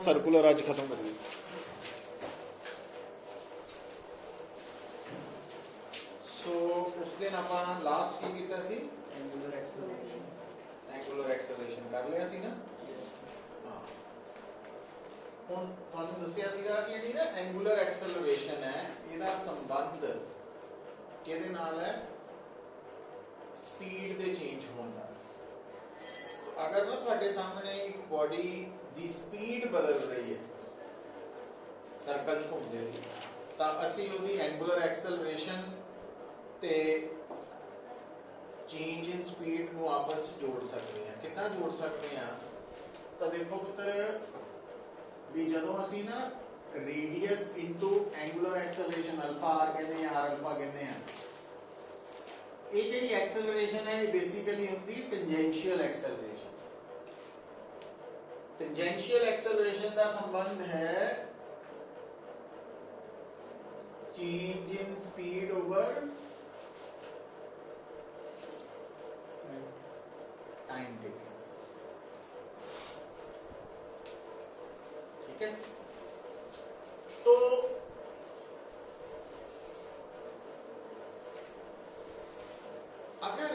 Circular अज खत्म करिए। सो उस दिन आप लास्ट की कीता सी एंगुलर एक्सेलरेशन कर लिया सी ना। हाँ हुण तुहानूं दस्सिया सीगा कि जिहड़ी ना एंगुलर एक्सेलरेशन है इहदा संबंध किहदे नाल है, स्पीड दे चेंज होने दा। तो अगर ना तुहाडे सामने एक बॉडी दी स्पीड बदल रही है सर्कल च घूमदे हुए, तो असीं उहदी एंगुलर एक्सेलरेशन ते चेंज इन स्पीड नूं आपस च जोड़ सकते हैं। कितना जोड़ सकते हैं? तो देखो पुत्र भी जदों असीं ना radius into angular acceleration alpha r कहते हैं, आर अल्फा कहते हैं, ये जिहड़ी एक्सेलरेशन है ये बेसिकली होंदी टेंजेंशियल एक्सेलरेशन। टेंजेंशियल एक्सेलरेशन का संबंध है change in speed over time taken. ठीक है, तो अगर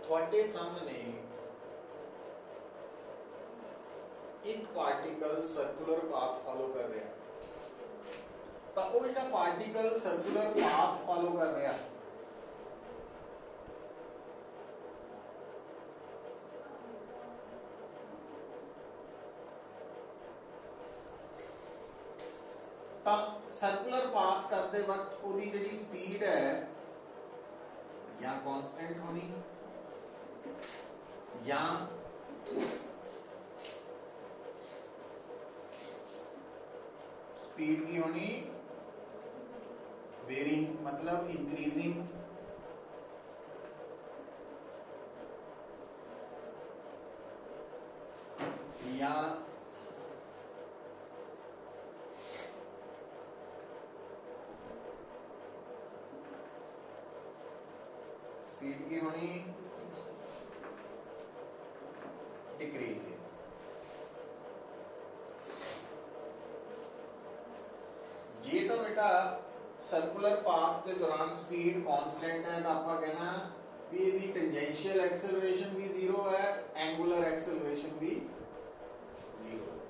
थोड़े सामने एक पार्टिकल सर्कुलर पाथ फॉलो कर रहा, तो वो जो पार्टिकल सर्कुलर पाथ फॉलो कर रहा तो सर्कुलर पाथ करते वक्त उसकी जी स्पीड है या कांस्टेंट होनी या स्पीड की होनी वेरिंग, मतलब इंक्रीजिंग या स्पीड की होनी डिक्रीजिंग। जे तो बेटा सर्कुलर पाथ के दौरान स्पीड कांस्टेंट है तो आप कहना भी इसकी टेंजेंशियल एक्सेलरेशन भी जीरो है, एंगुलर एक्सेलरेशन भी जीरो है।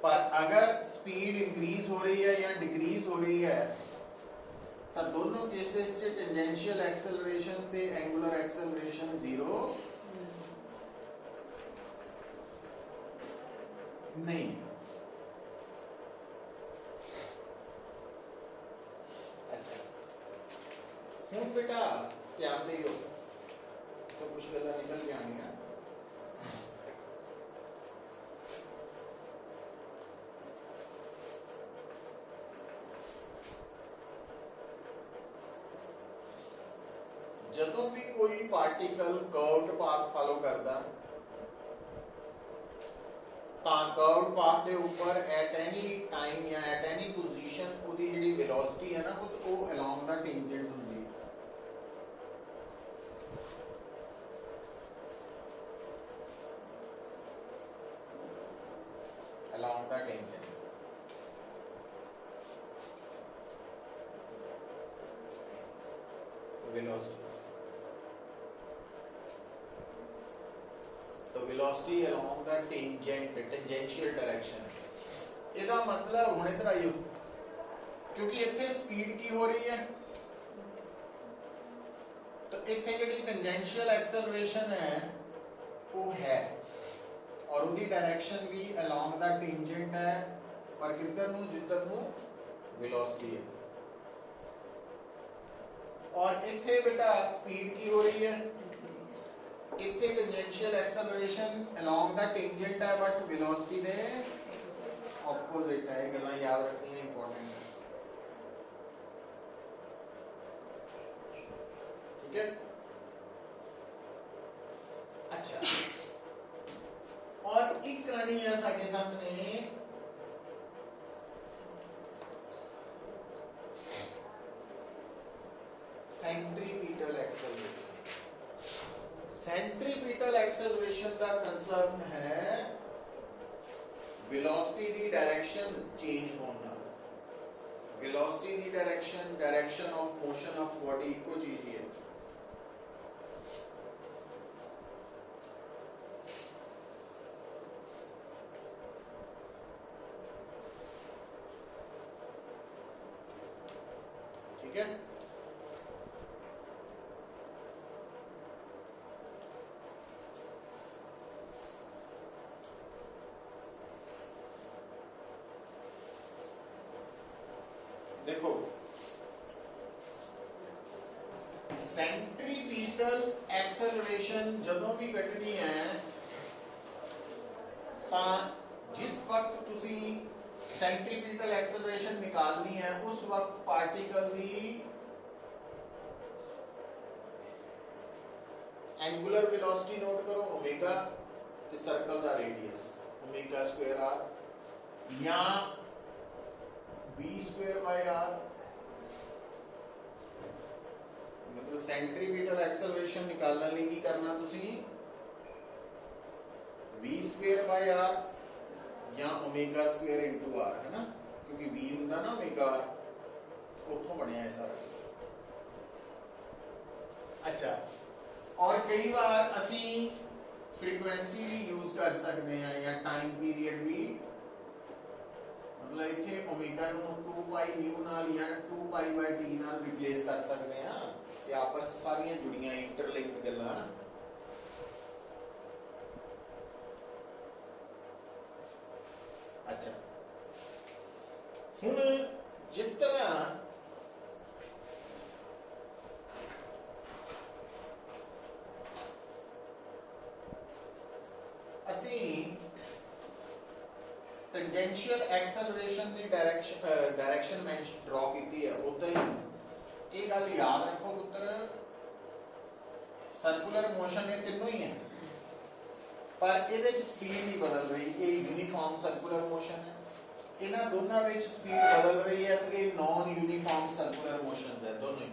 पर अगर स्पीड इंक्रीज हो रही है या डिक्रीज हो रही है तो दोनों केसेस च टेंजेंशियल एक्सेलरेशन ते एंगुलर एक्सेलरेशन जीरो नहीं। अच्छा हुण बेटा ध्यान दियो तो कुछ गल्लां निकल के आनियां। जदों भी कोई पार्टिकल कर्व्ड पाथ फॉलो करता कर्व्ड पाथ के ऊपर एट एनी टाइम या एट एनी पोजीशन उसकी जिहड़ी वेलोसिटी है ना वो अलोंग द टेंजेंट होंदी है। अलोंग द टेंजेंट वेलोसिटी, तो velocity along the tangent tangential direction. इसका मतलब हुण इधर आइयो क्योंकि इत्थे स्पीड की हो रही है तो इत्थे जिहड़ी टेंजेंशियल एक्सेलरेशन है वो है और उसकी डायरेक्शन भी अलोंग द टेंजेंट है, पर किधर नूं जिधर नूं वेलोसिटी है। और इत्थे बेटा स्पीड की हो रही है, इत्थे tangential acceleration along the tangent है बट वेलोसिटी दे ऑपोजिट है। ये गल्लां याद रखनी इंपॉर्टेंट है। ठीक है। अच्छा, और एक करनी है साडे सामने सेंट्रीपिटल एक्सेलरेशन। सेंट्रीपिटल एक्सेलरेशन का कंसर्न है वेलोसिटी दी डायरेक्शन चेंज होना। Velocity the direction, direction of motion of body को चीज है। ठीक है। देखो, सेंट्रीपिटल एक्सेलरेशन जदों भी घटनी है तां जिस वक्त तुसी सेंट्रीपिटल एक्सेलरेशन निकालनी है उस वक्त पार्टिकल की एंगुलर वेलोसिटी नोट करो ओमेगा ते सर्कल दा रेडियस ओमेगा स्क्वायर आर या v स्क्वायर बाय r। मतलब सेंट्रीपिटल एक्सेलरेशन निकालने लई की करना तुसी v स्क्वायर बाय r या ओमेगा स्क्वायर इनटू r, है ना, क्योंकि v हुंदा ना ओमेगा r, उत्थों बनया है सारा कुछ। अच्छा, और कई बार असी फ्रीक्वेंसी भी यूज कर सकते हैं या टाइम पीरियड भी, मतलब इथे ओमेगा ਨੂੰ 2 पाई न्यू नाल या 2 पाई बाय t नाल रिप्लेस कर सकते हैं। ये आपस सारियां जुड़ियां इंटरलिंक्ड गल्लां। अच्छा, हुण जिस तरह असी टेंजेंशियल एक्सेलरेशन की डायरेक्शन मैं ड्रॉ की है, उदा ही ये गल याद रखो पुत्र, सर्कुलर मोशन ये तीनों ही है पर ये स्पीड नहीं बदल रही। ये यूनिफॉर्म सर्कुलर मोशन है, इन्हां दोनों में स्पीड बदल रही है, तो ये नॉन यूनिफॉर्म सर्कुलर मोशन है दोनों ही।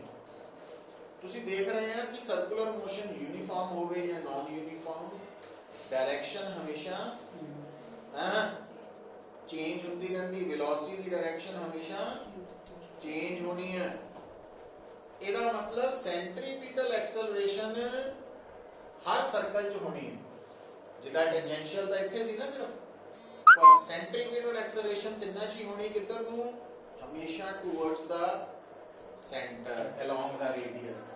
तुसी देख रहे हैं कि सर्कुलर मोशन यूनिफॉर्म हो गई या नॉन यूनिफॉर्म, डायरेक्शन हमेशा चेंज होती रहती, वेलोसिटी की डायरेक्शन हमेशा चेंज होनी है। ਇਹਦਾ मतलब सेंट्रीपिटल एक्सेलरेशन हर सर्कल च होनी है, जिदा टेंजेंशियल ਤਾਂ ਇੱਥੇ ਸੀ ਨਾ सिर्फ, पर सेंट्रीपिटल एक्सेलरेशन कितना च होनी, किधर ਨੂੰ, हमेशा towards the centre along the radius.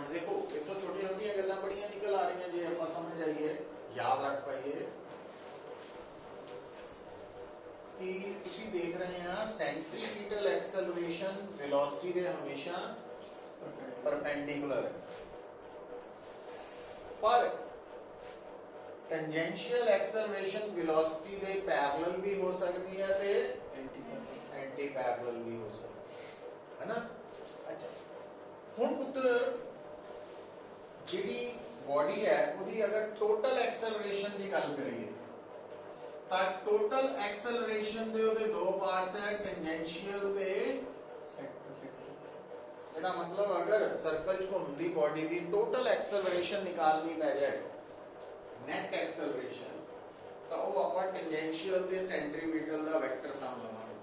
देखो एक तो छोटी छोटी गल्लां बड़ियां निकल आ रही हैं, जे आप समझ आइए याद रख पाइए कि तुसी देख रहे हैं सेंट्रीपिटल एक्सेलरेशन वेलोसिटी के हमेशा परपेंडिकुलर है, पर टेंजेंशियल एक्सेलरेशन वेलोसिटी के पैरेलल भी हो सकती है ते एंटी पैरेलल भी हो सकती है ना। अच्छा, हुण पुत्र जिहड़ी बॉडी है उहदी अगर टोटल एक्सेलरेशन की गल करिए तो टोटल एक्सेलरेशन दे उहदे दो पार्ट्स है, टेंजेंशियल ते ਇਹਦਾ मतलब अगर सर्कल च घूमती बॉडी की टोटल एक्सेलरेशन निकालनी पै जाए नेट एक्सेलरेशन, तो वो आप टेंजेंशियल ते सेंट्रीपिटल का वेक्टर सम लवांगे।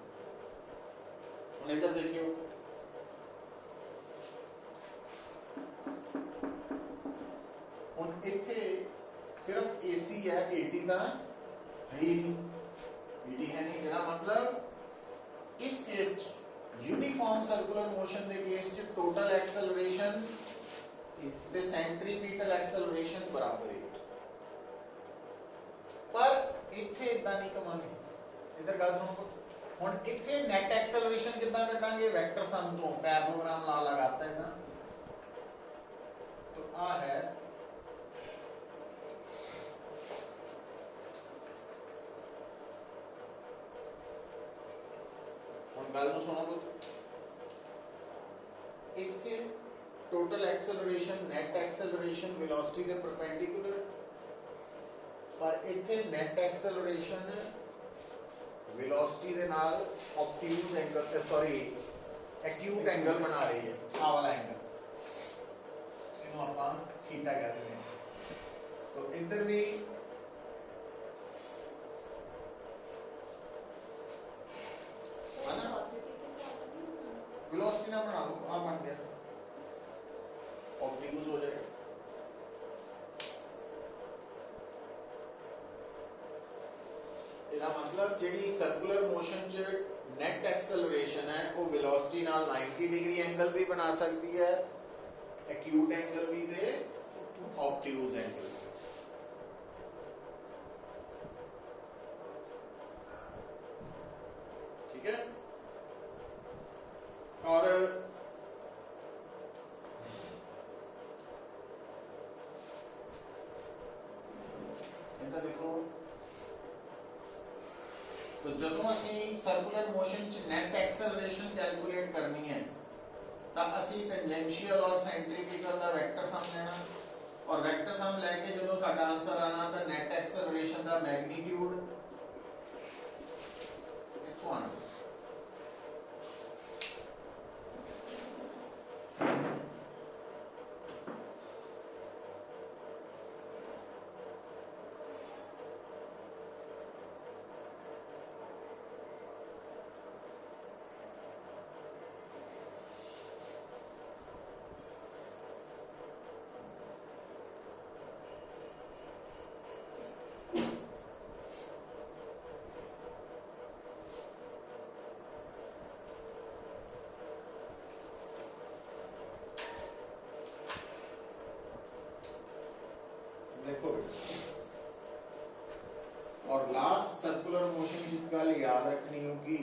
हुण इधर देखियो, हुण इत्थे सिर्फ AC है, AT दा है ही नहीं, AT है नहीं। इसका मतलब इस केस यूनिफॉर्म सर्कुलर मोशन के केस च टोटल एक्सेलरेशन ते सेंट्रीपिटल एक्सेलरेशन बराबर है। ਇੱਥੇ ਇਦਾਂ ਨਹੀਂ ਕਮਾਂਗੇ ਇਧਰ ਗੱਲ ਸੁਣੋ ਹੁਣ ਇੱਥੇ ਨੈਟ ਐਕਸਲਰੇਸ਼ਨ ਕਿੱਦਾਂ ਕੱਢਾਂਗੇ ਵੈਕਟਰ ਸਮ ਤੋਂ ਪੈਰਲੋਗ੍ਰਾਮ ਲਾ लगाता है ना तो आ है ਹੁਣ ਗੱਲ ਨੂੰ ਸੁਣੋ ਇੱਥੇ total acceleration net acceleration velocity के परपेंडिकुलर पर इथे नेट एक्सेलरेशन वेलोसिटी दे नाल obtuse angle sorry acute angle बना रही है आ वाला एंगल इनो अपन थीटा कहते हैं तो इधर भी है ना वेलोसिटी ना बना लो आ बन गया ऑब्ट्यूज हो जाएगा इसका मतलब जेडी सर्कुलर मोशन च नेट एक्सेलरेशन है वो वेलोसिटी नाल 90 डिग्री एंगल भी बना सकती है एक्यूट एंगल भी दे ऑब्ट्यूज एंगल ठीक है और देखो तो जदों असी सर्कुलर मोशन च नेट एक्सेलरेशन कैलकुलेट करनी है तब असी टेंजेंशियल और सेंट्रीपिटल दा वेक्टर सम लेना और वेक्टर सम लेके जदों साडा आंसर आना तो नेट एक्सेलरेशन दा मैग्नीट्यूड इथों आना देखो और लास्ट सर्कुलर मोशन की गल याद रखनी होगी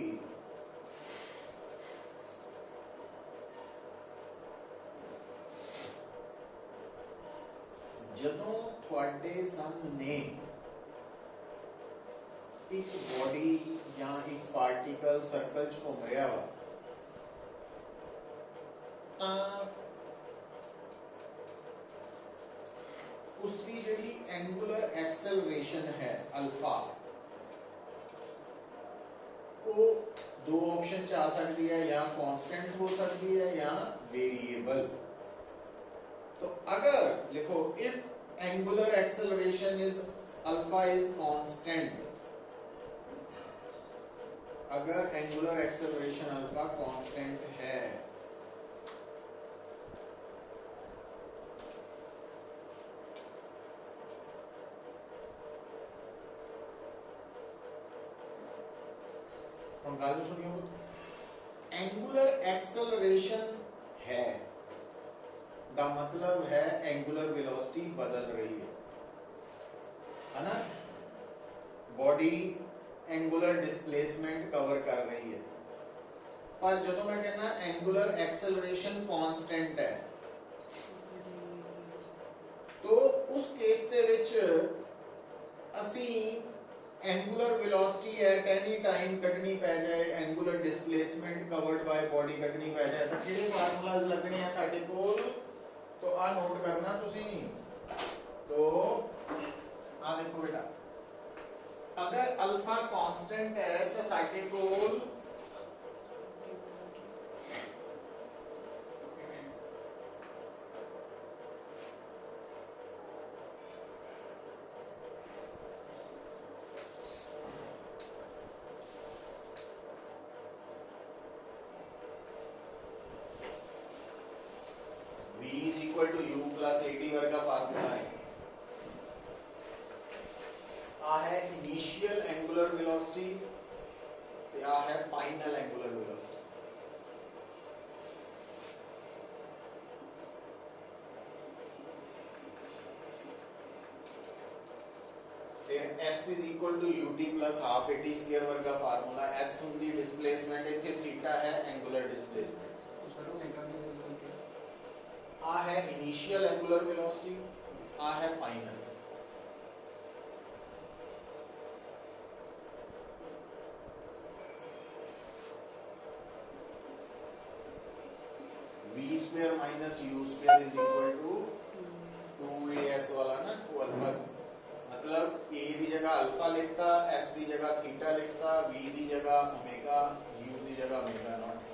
जदों थोड़े सामने एक बॉडी या एक पार्टिकल सर्कल च घूम रहा वा उसकी जड़ी एंगुलर एक्सेलरेशन है अल्फा वो दो ऑप्शन च आ सकती है या कांस्टेंट हो सकती है या वेरिएबल तो अगर लिखो if angular acceleration is alpha is constant अगर एंगुलर एक्सेलरेशन अल्फा कांस्टेंट है गल सुनिए एंगुलर एक्सेलरेशन है का मतलब है एंगुलर वेलोसिटी बदल रही है ना बॉडी एंगुलर डिस्प्लेसमेंट कवर कर रही है पर जो मैं कहना एंगुलर एक्सेलरेशन कांस्टेंट है तो उस केस दे विच असी angular velocity at any time Katni पै जाए angular displacement covered by body Katni पै जाए तो किहड़े फार्मूलाज लगने हैं साडे कोल तो आ नोट करना तुसी तो आ देखो बेटा अगर अल्फा कांस्टेंट है तो साडे कोल to u plus at वर्ग का फार्मूला है आ है इनिशियल एंगुलर वेलोसिटी या है फाइनल एंगुलर वेलोसिटी फिर s is equal to ut plus half at square वर्गा फार्मूला s ਹੁੰਦੀ डिस्प्लेसमेंट ਇੱਥੇ थीटा है एंगुलर डिस्प्लेसमेंट आ है इनिशियल एंगुलर वेलोसिटी आ है final v square minus u square is equal to 2as वाला ना 2 अल्फा मतलब a दी जगह अल्फा लिखता s दी जगह थीटा लिखता v दी जगह ओमेगा u दी जगह ओमेगा नॉट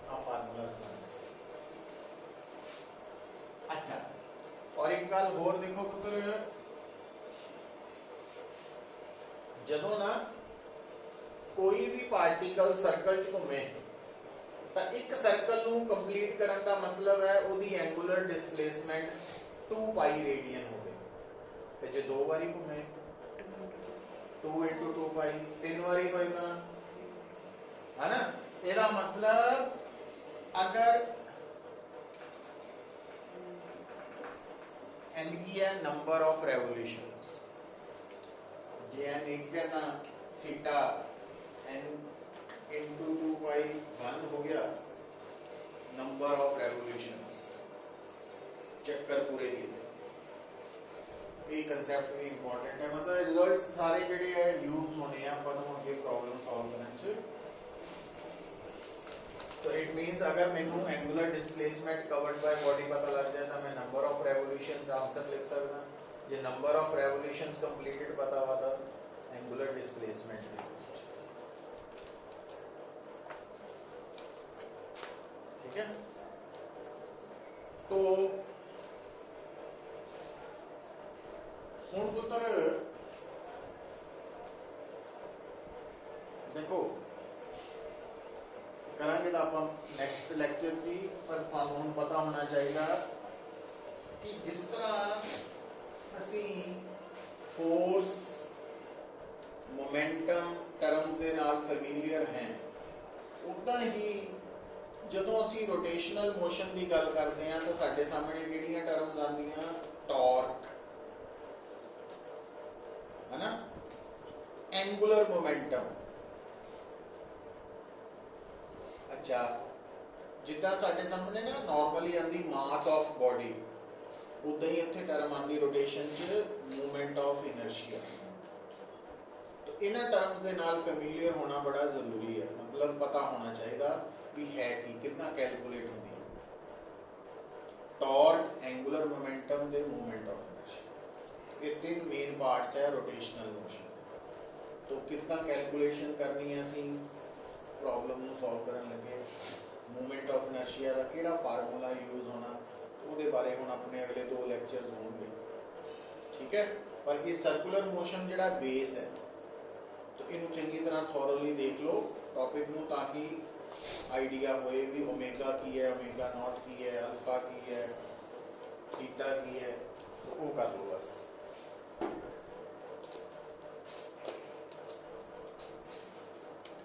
आ फार्मूला अच्छा और एक गल होर देखो पुत्र जदों ना कोई भी पार्टिकल सर्कल च घूमे ਤਾਂ ਇੱਕ ਸਰਕਲ ਨੂੰ ਕੰਪਲੀਟ ਕਰਨ ਦਾ ਮਤਲਬ ਹੈ ਉਹਦੀ ਐਂਗੂਲਰ ਡਿਸਪਲੇਸਮੈਂਟ 2 ਪਾਈ ਰੇਡੀਅਨ ਹੋਵੇ ਤੇ ਜੇ ਦੋ ਵਾਰੀ ਘੁੰਮੇ 2 2 ਪਾਈ ਤਿੰਨ ਵਾਰੀ ਹੋਏਗਾ ਹੈ ਨਾ ਇਹਦਾ ਮਤਲਬ ਅਗਰ n ਕੀ ਹੈ ਨੰਬਰ ਆਫ ਰੈਵੋਲੂਸ਼ਨਸ ਜੇ n एक है ना थीटा n into 2 pi 1 हो गया नंबर ऑफ रेवोल्यूशंस चक्कर पूरे किए ये कंसेप्ट भी इंपॉर्टेंट है मतलब रिजल्ट्स सारे जेडे है यूज होने हैं अपन ਨੂੰ ਅੱਗੇ प्रॉब्लम सॉल्व करने ਚ तो इट मींस अगर मैनू angular displacement covered by body पता लग जाए तो मैं नंबर ऑफ रेवोल्यूशंस आंसर लिख सकदा जे नंबर ऑफ रेवोल्यूशंस कंप्लीटेड पता हुआ था एंगुलर डिस्प्लेसमेंट ठीक है तो हुण पुत्र देखो करांगे तो आप नेक्स्ट लेक्चर भी पर तुहानू हुण पता होना चाहिए कि जिस तरह असी फोर्स मोमेंटम टर्म्स दे नाल फैमिलियर हैं उदा ही ਜਦੋਂ ਅਸੀਂ ਰੋਟੇਸ਼ਨਲ ਮੋਸ਼ਨ ਦੀ ਗੱਲ ਕਰਦੇ ਹਾਂ ਤਾਂ ਸਾਡੇ ਸਾਹਮਣੇ ਕਿਹੜੀਆਂ ਟਰਮਸ ਆਉਂਦੀਆਂ ਟਾਰਕ ਹੈ ਨਾ ਐਂਗੂਲਰ ਮੋਮੈਂਟਮ ਅੱਛਾ ਜਿੱਦਾਂ ਸਾਡੇ ਸਾਹਮਣੇ ਨਾ ਨਾਰਮਲੀ ਆਂਦੀ ਮਾਸ ਆਫ ਬੋਡੀ ਉਦਾਂ ਹੀ ਇੱਥੇ ਟਰਮ ਆਂਦੀ ਰੋਟੇਸ਼ਨ 'ਚ ਮੂਵਮੈਂਟ ਆਫ ਇਨਰਸ਼ੀਆ तो इन्हां टर्म्स के नाल फैमिलियर होना बड़ा जरूरी है मतलब पता होना चाहिए भी है कि कितना कैलकुलेट होती है torque angular momentum they movement of inertia ये तीन मेन पार्ट्स है रोटेशनल मोशन तो कितना कैलकुलेशन करनी है असी प्रॉब्लम ਨੂੰ सॉल्व करन लगे मूवमेंट ऑफ इनर्शिया ਦਾ ਕਿਹੜਾ फार्मूला यूज होना ਉਹਦੇ ਬਾਰੇ ਹੁਣ ਆਪਣੇ ਅਗਲੇ ਦੋ ਲੈਕਚਰਸ ਹੋਣਗੇ ठीक है पर ये सर्कुलर मोशन ਜਿਹੜਾ बेस है तो इनू चंगी तरह थॉरली देख लो टॉपिक नू ताकि आइडिया होए भी ओमेगा की है ओमेगा नॉट की है अल्फा की है थीटा की है तो वो कर लो बस।